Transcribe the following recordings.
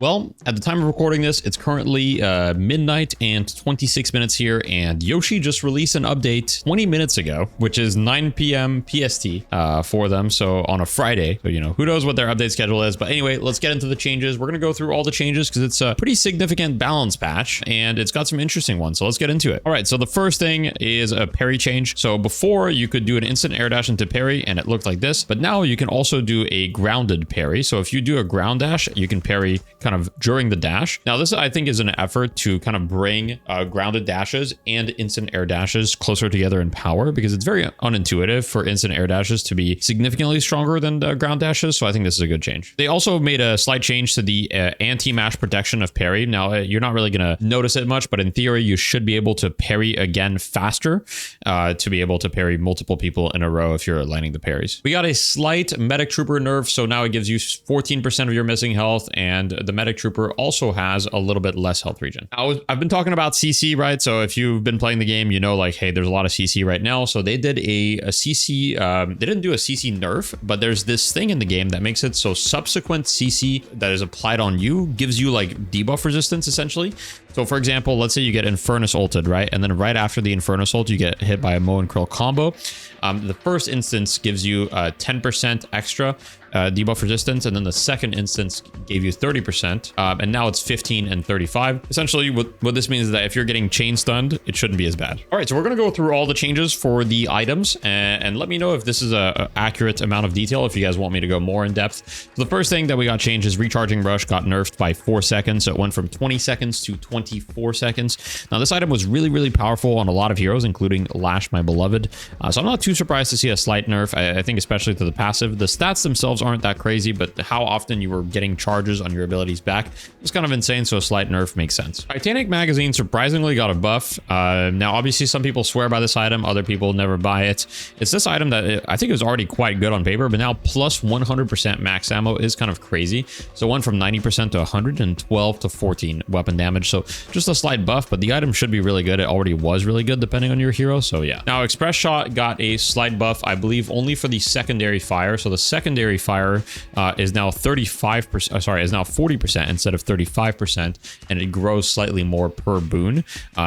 Well, at the time of recording this, it's currently midnight and 26 minutes here, and Yoshi just released an update 20 minutes ago, which is 9 p.m. PST for them, so on a Friday. So, you know, who knows what their update schedule is, but anyway, let's get into the changes. We're going to go through all the changes because it's a pretty significant balance patch, and it's got some interesting ones, so let's get into it. All right, so the first thing is a parry change. So before, you could do an instant air dash into parry, and it looked like this, but now you can also do a grounded parry. So if you do a ground dash, you can parry kind of during the dash. Now this I think is an effort to kind of bring grounded dashes and instant air dashes closer together in power, because it's very unintuitive for instant air dashes to be significantly stronger than the ground dashes. So I think this is a good change. They also made a slight change to the anti-mash protection of parry. Now you're not really going to notice it much, but in theory you should be able to parry again faster to be able to parry multiple people in a row if you're landing the parries. We got a slight medic trooper nerf, so now it gives you 14% of your missing health, and the medic trooper also has a little bit less health regen. I've been talking about CC, right? So if you've been playing the game, you know, like, hey, there's a lot of CC right now. So they did a CC, they didn't do a CC nerf, but there's this thing in the game that makes it so subsequent CC that is applied on you gives you like debuff resistance essentially. So for example, let's say you get Infernus ulted, right? And then right after the Infernus ult, you get hit by a Moe and Krill combo. The first instance gives you 10% extra debuff resistance, and then the second instance gave you 30%, and now it's 15 and 35. Essentially, what this means is that if you're getting chain stunned, it shouldn't be as bad. All right, so we're gonna go through all the changes for the items, and let me know if this is a accurate amount of detail, if you guys want me to go more in depth. So the first thing that we got changed is Recharging Rush got nerfed by 4 seconds, so it went from 20 seconds to 24 seconds. Now this item was really, really powerful on a lot of heroes, including Lash, my beloved. So I'm not too surprised to see a slight nerf. I think especially to the passive. The stats themselves aren't that crazy, but how often you were getting charges on your abilities back was kind of insane, so a slight nerf makes sense. Titanic Magazine surprisingly got a buff. Now obviously some people swear by this item, other people never buy it. It's this item that I think is already quite good on paper, but now plus 100% max ammo is kind of crazy. So it went from 90% to 112 to 14 weapon damage, so just a slight buff, but the item should be really good. It already was really good depending on your hero, so yeah. Now Express Shot got a slight buff, I believe only for the secondary fire. So the secondary fire is now 35%, sorry, is now 40% instead of 35%, and it grows slightly more per boon.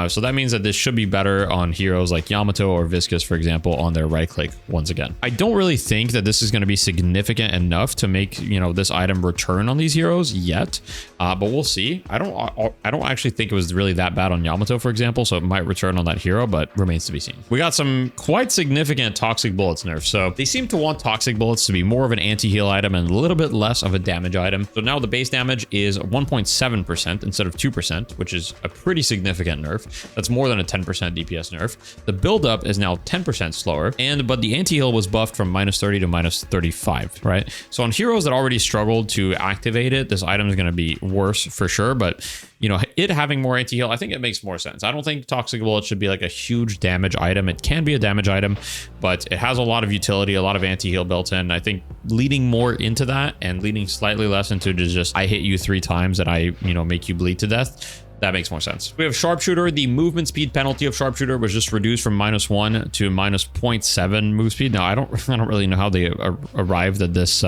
So that means that this should be better on heroes like Yamato or Viscous, for example, on their right click once again. I don't really think that this is going to be significant enough to make, you know, this item return on these heroes yet, but we'll see. I don't actually think it was really that bad on Yamato, for example, so it might return on that hero, but remains to be seen. We got some quite significant Toxic Bullets nerfs. So they seem to want Toxic Bullets to be more of an anti-heal item and a little bit less of a damage item. So now the base damage is 1.7% instead of 2%, which is a pretty significant nerf. That's more than a 10% DPS nerf. The buildup is now 10% slower, but the anti-heal was buffed from -30 to -35, right? So on heroes that already struggled to activate it, this item is going to be worse for sure, but you know, it having more anti-heal, I think it makes more sense. I don't think Toxic Bullet should be like a huge damage item. It can be a damage item, but it has a lot of utility, a lot of anti-heal built in. I think leading more into that and leading slightly less into just I hit you 3 times and I, you know, make you bleed to death, that makes more sense. We have Sharpshooter. The movement speed penalty of Sharpshooter was just reduced from -1 to -0.7 move speed. Now I don't really know how they arrived at this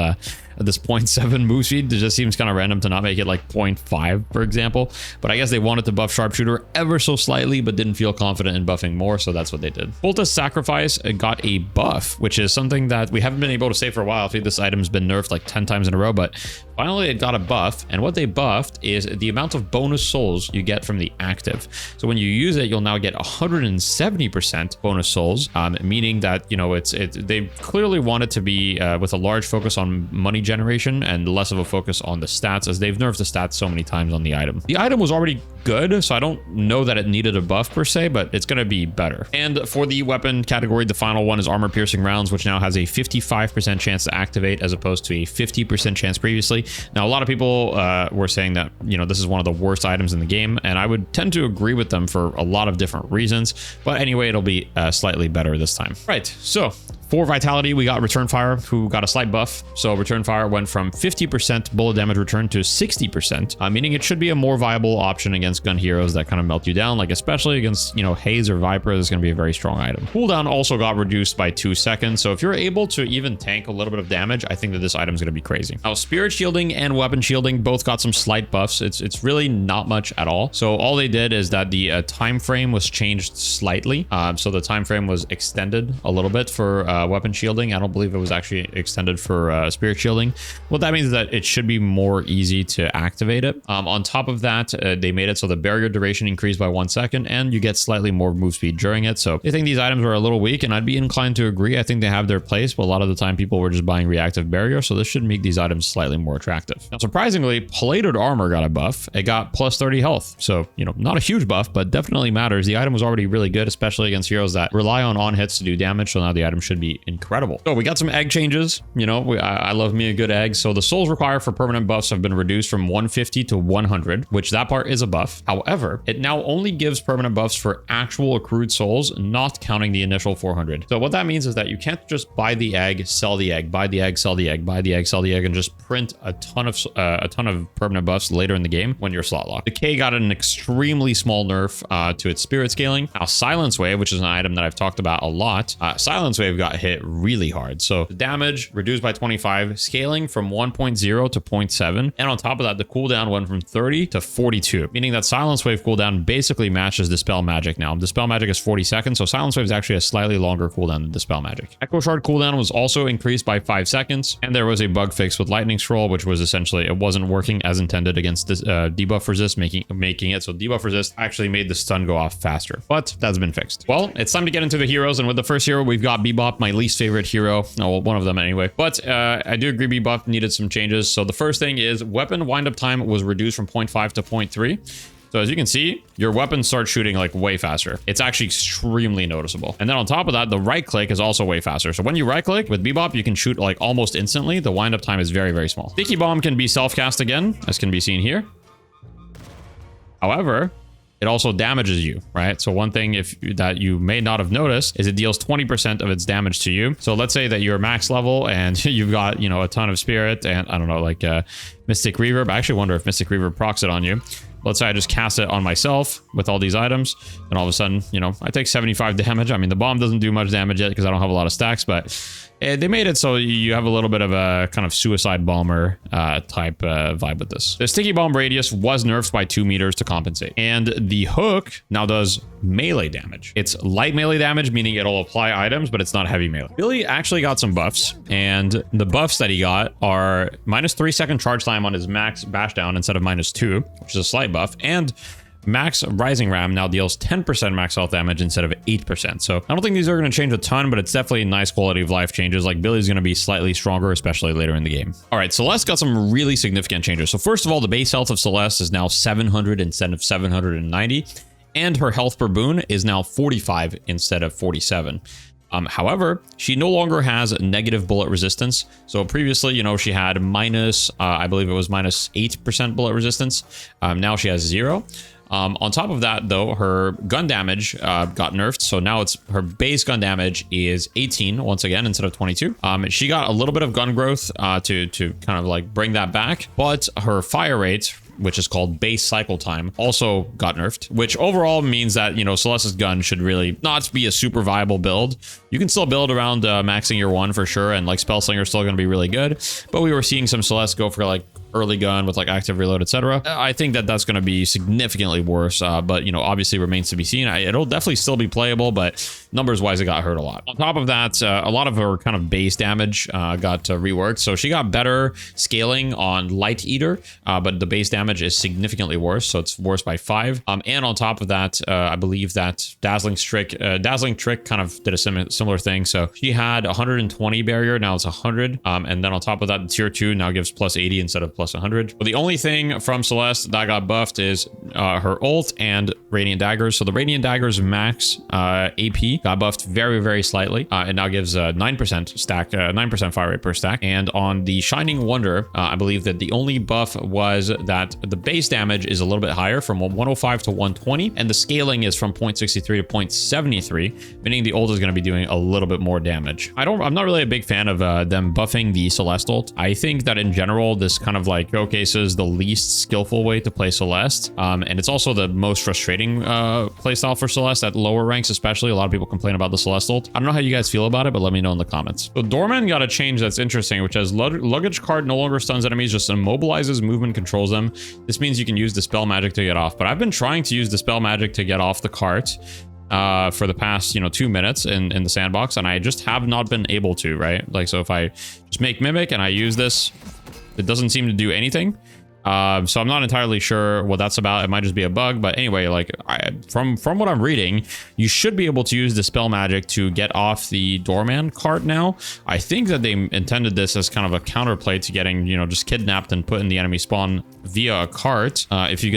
0.7 move speed. It just seems kind of random to not make it like 0.5, for example. But I guess they wanted to buff Sharpshooter ever so slightly, but didn't feel confident in buffing more, so that's what they did. Volta's Sacrifice got a buff, which is something that we haven't been able to say for a while. I think this item's been nerfed like 10 times in a row, but finally it got a buff. And what they buffed is the amount of bonus souls you get from the active. So when you use it, you'll now get 170% bonus souls, meaning that, you know, they clearly want it to be with a large focus on money generation and less of a focus on the stats, as they've nerfed the stats so many times on the item. The item was already good, so I don't know that it needed a buff per se, but it's going to be better. And for the weapon category, the final one is Armor Piercing Rounds, which now has a 55% chance to activate as opposed to a 50% chance previously. Now, a lot of people were saying that, you know, this is one of the worst items in the game, and I would tend to agree with them for a lot of different reasons, but anyway, it'll be slightly better this time. Right, so For Vitality, we got Return Fire, who got a slight buff. So Return Fire went from 50% bullet damage return to 60%, meaning it should be a more viable option against gun heroes that kind of melt you down, like especially against, you know, Haze or Vyper. This is going to be a very strong item. Cooldown also got reduced by 2 seconds. So if you're able to even tank a little bit of damage, I think that this item is going to be crazy. Now, Spirit Shielding and Weapon Shielding both got some slight buffs. It's really not much at all. So all they did is that the time frame was changed slightly. So the time frame was extended a little bit for Weapon Shielding. I don't believe it was actually extended for Spirit Shielding. What that means is that it should be more easy to activate it. On top of that, they made it so the barrier duration increased by 1 second, and you get slightly more move speed during it. So I think these items were a little weak, and I'd be inclined to agree. I think they have their place, but a lot of the time people were just buying reactive barrier, so this should make these items slightly more attractive. Now, surprisingly, Plated Armor got a buff. It got plus 30 health. So, you know, not a huge buff, but definitely matters. The item was already really good, especially against heroes that rely on hits to do damage. So now the item should be incredible. So we got some egg changes. You know, I love me a good egg. So the souls required for permanent buffs have been reduced from 150 to 100, which that part is a buff. However, it now only gives permanent buffs for actual accrued souls, not counting the initial 400. So what that means is that you can't just buy the egg, sell the egg, buy the egg, sell the egg, buy the egg, sell the egg, and just print a ton of permanent buffs later in the game when you're slot locked. Decay got an extremely small nerf to its spirit scaling. Now, Silence Wave, which is an item that I've talked about a lot, Silence Wave got hit really hard. So the damage reduced by 25, scaling from 1.0 to 0.7. And on top of that, the cooldown went from 30 to 42, meaning that Silence Wave cooldown basically matches Dispel Magic now. Dispel Magic is 40 seconds, so Silence Wave is actually a slightly longer cooldown than Dispel Magic. Echo Shard cooldown was also increased by 5 seconds, and there was a bug fix with Lightning Scroll, which was essentially it wasn't working as intended against this debuff resist, making it so debuff resist actually made the stun go off faster. But that's been fixed. Well, it's time to get into the heroes, and with the first hero, we've got Bebop, my least favorite hero. Oh, well, one of them anyway. But I do agree Bebop needed some changes. So the first thing is weapon windup time was reduced from 0.5 to 0.3. So as you can see, your weapon starts shooting like way faster. It's actually extremely noticeable. And then on top of that, the right click is also way faster. So when you right click with Bebop, you can shoot like almost instantly. The windup time is very, very small. Sticky Bomb can be self-cast again, as can be seen here. However, it also damages you, right? So one thing that you may not have noticed is it deals 20% of its damage to you. So let's say that you're max level and you've got, you know, a ton of spirit and I don't know, like Mystic Reverb. I actually wonder if Mystic Reverb procs it on you. Let's say I just cast it on myself with all these items, and all of a sudden, you know, I take 75 damage. I mean, the bomb doesn't do much damage yet because I don't have a lot of stacks, but they made it so you have a little bit of a kind of suicide bomber type vibe with this. The sticky bomb radius was nerfed by 2 meters to compensate, and the hook now does melee damage. It's light melee damage, meaning it'll apply items, but it's not heavy melee. Billy actually got some buffs, and the buffs that he got are minus 3 second charge time on his max bash down instead of minus 2, which is a slight buff, and Max Rising Ram now deals 10% max health damage instead of 8%. So I don't think these are going to change a ton, but it's definitely nice quality of life changes. Like Billy's going to be slightly stronger, especially later in the game. All right, Celeste got some really significant changes. So first of all, the base health of Celeste is now 700 instead of 790, and her health per boon is now 45 instead of 47. However, she no longer has negative bullet resistance. So previously, you know, she had minus, I believe it was minus 8% bullet resistance. Now she has 0. On top of that, though, her gun damage got nerfed. So now it's her base gun damage is 18 once again instead of 22. She got a little bit of gun growth to kind of like bring that back, but her fire rate, which is called base cycle time, also got nerfed, which overall means that, you know, Celeste's gun should really not be a super viable build. You can still build around maxing your 1 for sure, and like Spell Slinger is still going to be really good, but we were seeing some Celeste go for like early gun with like active reload, etc. I think that that's going to be significantly worse, but you know, obviously remains to be seen. It'll definitely still be playable, but numbers wise, it got hurt a lot. On top of that, a lot of her kind of base damage got reworked, so she got better scaling on Light Eater, but the base damage is significantly worse, so it's worse by 5. And on top of that, I believe that Dazzling Trick kind of did a similar thing. So she had 120 barrier, now it's 100, and then on top of that, the tier 2 now gives plus 80 instead of plus plus 100. But the only thing from Celeste that got buffed is her ult and Radiant Daggers. So the Radiant Daggers max AP got buffed very, very slightly. It now gives 9% stack, 9% fire rate per stack. And on the Shining Wonder, I believe that the only buff was that the base damage is a little bit higher from 105 to 120, and the scaling is from 0.63 to 0.73, meaning the ult is going to be doing a little bit more damage. I'm not really a big fan of them buffing the Celeste ult. I think that in general, this kind of like showcases the least skillful way to play Celeste, and it's also the most frustrating playstyle for Celeste at lower ranks, especially. A lot of people complain about the Celeste ult. I don't know how you guys feel about it, but let me know in the comments. So Doorman got a change that's interesting, which has luggage cart no longer stuns enemies, just immobilizes movement, controls them. This means you can use Dispel Magic to get off, but I've been trying to use Dispel Magic to get off the cart for the past 2 minutes in the sandbox, and I just have not been able to, right? Like, so if I just make Mimic and I use this, it doesn't seem to do anything. So I'm not entirely sure what that's about. It might just be a bug, but anyway, like from what I'm reading, you should be able to use Dispel Magic to get off the Doorman cart now. I think that they intended this as kind of a counterplay to getting, just kidnapped and put in the enemy spawn via a cart. If you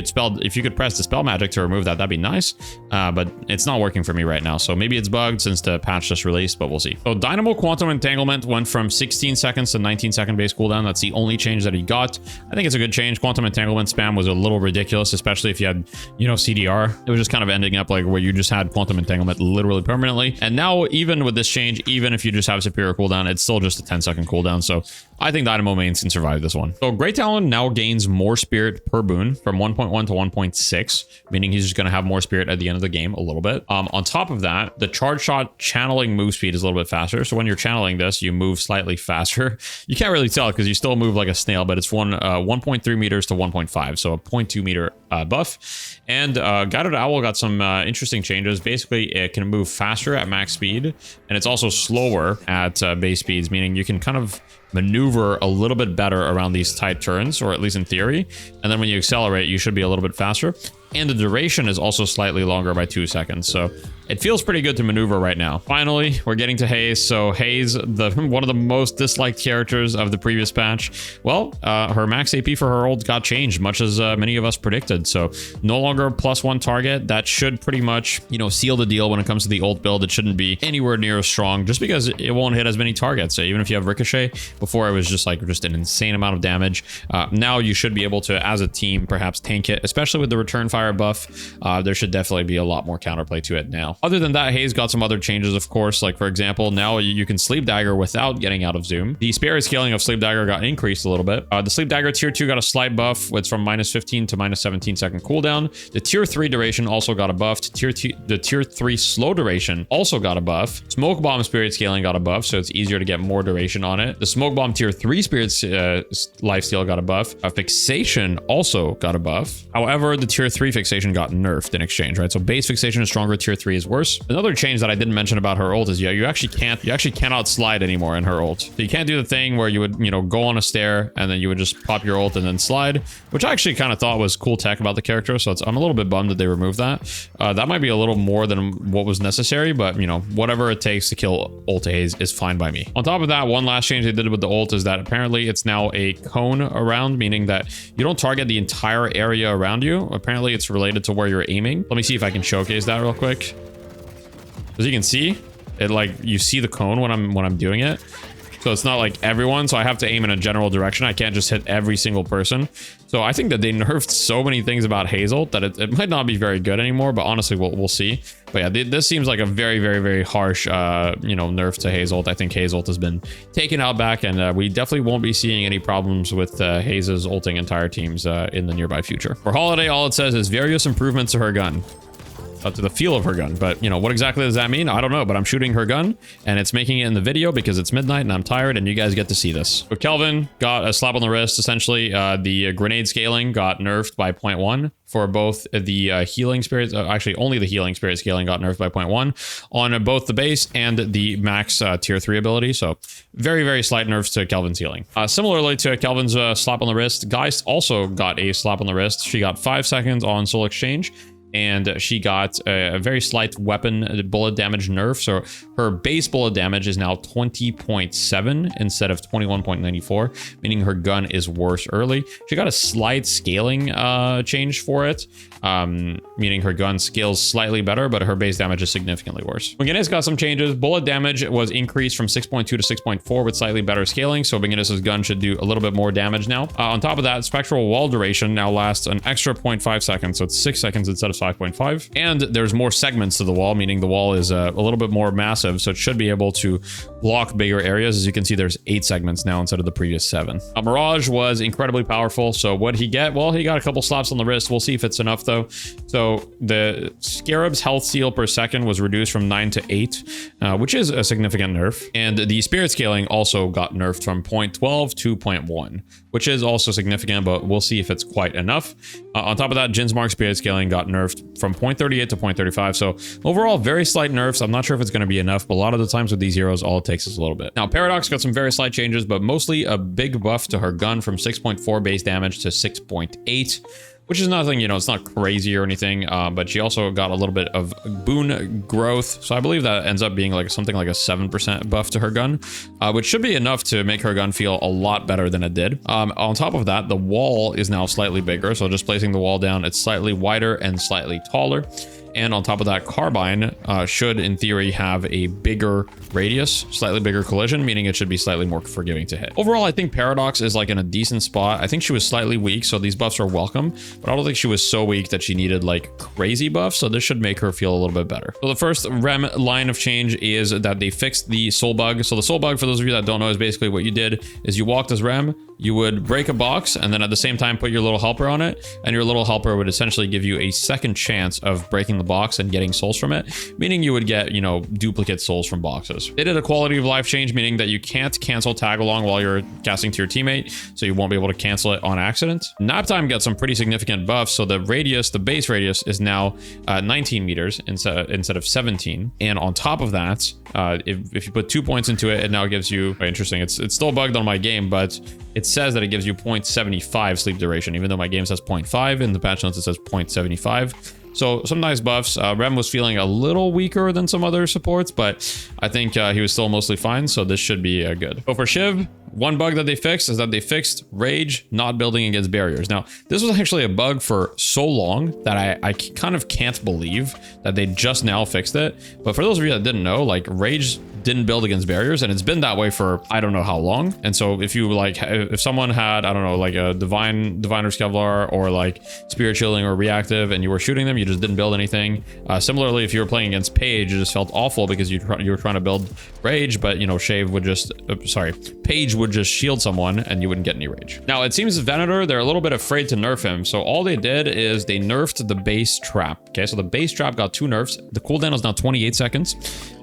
could press Dispel Magic to remove that, that'd be nice. But it's not working for me right now. So maybe it's bugged since the patch just released, but we'll see. So Dynamo Quantum Entanglement went from 16 seconds to 19-second base cooldown. That's the only change that he got. I think it's a good change. Quantum Entanglement spam was a little ridiculous, especially if you had, CDR. It was just kind of ending up like where you just had Quantum Entanglement literally permanently. And now, even with this change, even if you just have superior cooldown, it's still just a 10-second cooldown. So I think Dynamo mains can survive this one. So Great Talon now gains more spirit per boon from 1.1 to 1.6, meaning he's just going to have more spirit at the end of the game a little bit. On top of that, the charge shot channeling move speed is a little bit faster. So when you're channeling this, you move slightly faster. You can't really tell because you still move like a snail, but it's 1.3 meters to 1.5, so a 0.2 meter buff. And Guided Owl got some interesting changes. Basically, it can move faster at max speed, and it's also slower at base speeds, meaning you can kind of maneuver a little bit better around these tight turns, or at least in theory. And then when you accelerate, you should be a little bit faster. And the duration is also slightly longer by 2 seconds. So it feels pretty good to maneuver right now. Finally, we're getting to Haze. So Haze, one of the most disliked characters of the previous patch. Well, her max AP for her ult got changed, much as many of us predicted. So no longer +1 target. That should pretty much, seal the deal when it comes to the ult build. It shouldn't be anywhere near as strong just because it won't hit as many targets. So even if you have Ricochet, before it was just an insane amount of damage. Now you should be able to, as a team, perhaps tank it, especially with the return fire buff. There should definitely be a lot more counterplay to it now. Other than that, Haze got some other changes, of course. Like, for example, now you can Sleep Dagger without getting out of Zoom. The spirit scaling of Sleep Dagger got increased a little bit. The Sleep Dagger tier 2 got a slight buff. It's from -15 to -17 second cooldown. The tier 3 duration also got a buff. The tier 3 slow duration also got a buff. Smoke Bomb spirit scaling got a buff, so it's easier to get more duration on it. The Smoke Bomb tier 3 spirit lifesteal got a buff. Fixation also got a buff. However, the tier 3 fixation got nerfed in exchange, right? So base fixation is stronger, tier 3 is worse. Another change that I didn't mention about her ult is you actually cannot slide anymore in her ult. So you can't do the thing where you would, go on a stair and then you would just pop your ult and then slide, which I actually kind of thought was cool tech about the character. So I'm a little bit bummed that they removed that. That might be a little more than what was necessary, but whatever it takes to kill ult Haze is fine by me. On top of that, one last change they did with the ult is that apparently it's now a cone around, meaning that you don't target the entire area around you. Apparently it's related to where you're aiming. Let me see if I can showcase that real quick. As you can see, you see the cone when I'm doing it. So it's not like everyone, so I have to aim in a general direction. I can't just hit every single person. So I think that they nerfed so many things about Hazel that it might not be very good anymore, but honestly, we'll see. But yeah, this seems like a very, very, very harsh, nerf to Hazel. I think Hazel has been taken out back, and we definitely won't be seeing any problems with Haze's ulting entire teams in the nearby future. For Holliday, all it says is various improvements to her gun. To the feel of her gun, but what exactly does that mean? I don't know, but I'm shooting her gun and it's making it in the video because it's midnight and I'm tired and you guys get to see this. So Kelvin got a slap on the wrist. Essentially, the grenade scaling got nerfed by 0.1 for both the healing spirits. Actually, only the healing spirit scaling got nerfed by 0.1 on both the base and the max tier 3 ability. So very, very slight nerfs to Kelvin's healing. Similarly to Kelvin's slap on the wrist, Geist also got a slap on the wrist. She got 5 seconds on Soul Exchange. and she got a very slight weapon bullet damage nerf. So her base bullet damage is now 20.7 instead of 21.94, meaning her gun is worse early. She got a slight scaling change for it, meaning her gun scales slightly better, but her base damage is significantly worse. McGinnis got some changes. Bullet damage was increased from 6.2 to 6.4 with slightly better scaling, so McGinnis's gun should do a little bit more damage now. On top of that, spectral wall duration now lasts an extra 0.5 seconds, so it's 6 seconds instead of 5.5. And there's more segments to the wall, meaning the wall is a little bit more massive, so it should be able to block bigger areas. As you can see, there's 8 segments now instead of the previous 7. Mirage was incredibly powerful. So what did he get? Well, he got a couple slaps on the wrist. We'll see if it's enough though. So the Scarab's health steal per second was reduced from 9 to 8, which is a significant nerf. And the spirit scaling also got nerfed from 0.12 to 0.1, which is also significant, but we'll see if it's quite enough. On top of that, Jin's Mark spirit scaling got nerfed from 0.38 to 0.35. So overall, very slight nerfs. I'm not sure if it's going to be enough, but a lot of the times with these heroes, all it takes is a little bit. Now, Paradox got some very slight changes, but mostly a big buff to her gun from 6.4 base damage to 6.8. which is nothing, you know, it's not crazy or anything, but she also got a little bit of boon growth. So I believe that ends up being like something like a 7% buff to her gun, which should be enough to make her gun feel a lot better than it did. On top of that, the wall is now slightly bigger. So just placing the wall down, it's slightly wider and slightly taller. And on top of that, Carbine should, in theory, have a bigger radius, slightly bigger collision, meaning it should be slightly more forgiving to hit. Overall, I think Paradox is like in a decent spot. I think she was slightly weak, so these buffs are welcome, but I don't think she was so weak that she needed like crazy buffs, so this should make her feel a little bit better. So the first Rem line of change is that they fixed the soul bug. So the soul bug, for those of you that don't know, is basically what you did is you walked as Rem, you would break a box, and then at the same time put your little helper on it, and your little helper would essentially give you a second chance of breaking the box and getting souls from it, meaning you would get, you know, duplicate souls from boxes. They did a quality of life change, meaning that you can't cancel tag along while you're casting to your teammate, so you won't be able to cancel it on accident. Nap time got some pretty significant buffs, so the radius, the base radius, is now 19 meters instead of 17, and on top of that, if you put 2 points into it, it now gives you, interesting, it's still bugged on my game, but it says that it gives you 0.75 sleep duration, even though my game says 0.5. In the patch notes, it says 0.75. So some nice buffs. Rem was feeling a little weaker than some other supports, but I think he was still mostly fine. So this should be good. So for Shiv, one bug that they fixed is that they fixed Rage not building against barriers. Now, this was actually a bug for so long that I kind of can't believe that they just now fixed it. But for those of you that didn't know, like Rage didn't build against barriers, and it's been that way for I don't know how long. And so if you like, if someone had, I don't know, like a Diviner's Kevlar or like Spirit Shielding or Reactive, and you were shooting them, you just didn't build anything. Similarly, if you were playing against Paige, it just felt awful because you were trying to build Rage, but you know, Shave would just, Paige would just shield someone and you wouldn't get any Rage. Now it seems Venator, they're a little bit afraid to nerf him. So all they did is they nerfed the base trap. Okay, so the base trap got 2 nerfs. The cooldown is now 28 seconds.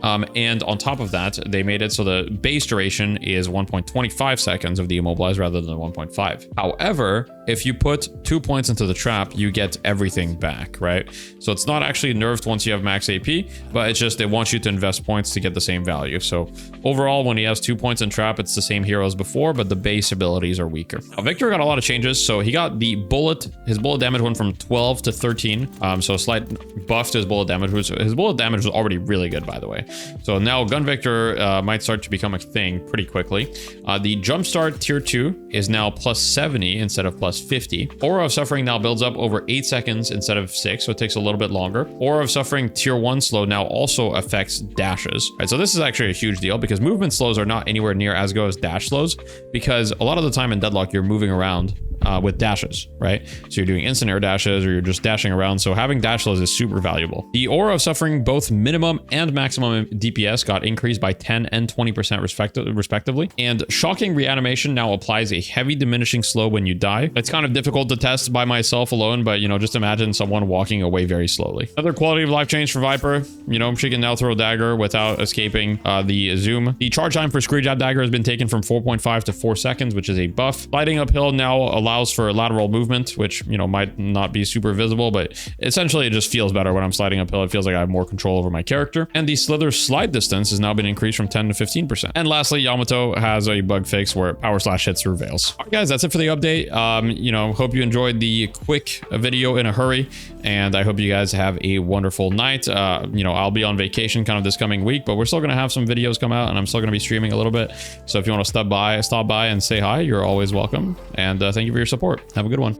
And on top of that, they made it so the base duration is 1.25 seconds of the immobilize rather than 1.5. However, if you put 2 points into the trap, you get everything back, right? So it's not actually nerfed once you have max AP, but it's just they want you to invest points to get the same value. So overall, when he has 2 points in trap, it's the same hero as before, but the base abilities are weaker. Now, Victor got a lot of changes. So he got the bullet, his bullet damage went from 12 to 13. So a slight buff to his bullet damage. His bullet damage was already really good, by the way. So now Gun Victor might start to become a thing pretty quickly. The Jumpstart tier 2 is now plus 70 instead of plus 50. Aura of Suffering now builds up over 8 seconds instead of 6, so it takes a little bit longer. Aura of Suffering tier 1 slow now also affects dashes. Right, so this is actually a huge deal because movement slows are not anywhere near as good as dash slows, because a lot of the time in Deadlock you're moving around with dashes, right? So you're doing instant air dashes or you're just dashing around. So having dash slows is super valuable. The Aura of Suffering, both minimum and maximum DPS got increased by 10 and 20% respectively. And Shocking Reanimation now applies a heavy diminishing slow when you die. It's kind of difficult to test by myself alone, but you know, just imagine someone walking away very slowly. Another quality of life change for Vyper. You know, she can now throw a dagger without escaping the zoom. The charge time for Screw Jab Dagger has been taken from 4.5 to 4 seconds, which is a buff. Sliding uphill now allows allows for lateral movement, which, you know, might not be super visible, but essentially it just feels better when I'm sliding uphill. It feels like I have more control over my character. And the slither slide distance has now been increased from 10 to 15%. And lastly, Yamato has a bug fix where power slash hits through veils. All right, guys, that's it for the update. You know, hope you enjoyed the quick video in a hurry, and I hope you guys have a wonderful night. You know, I'll be on vacation kind of this coming week, but we're still going to have some videos come out, and I'm still going to be streaming a little bit. So if you want to stop by and say hi, you're always welcome. And thank you for your support. Have a good one.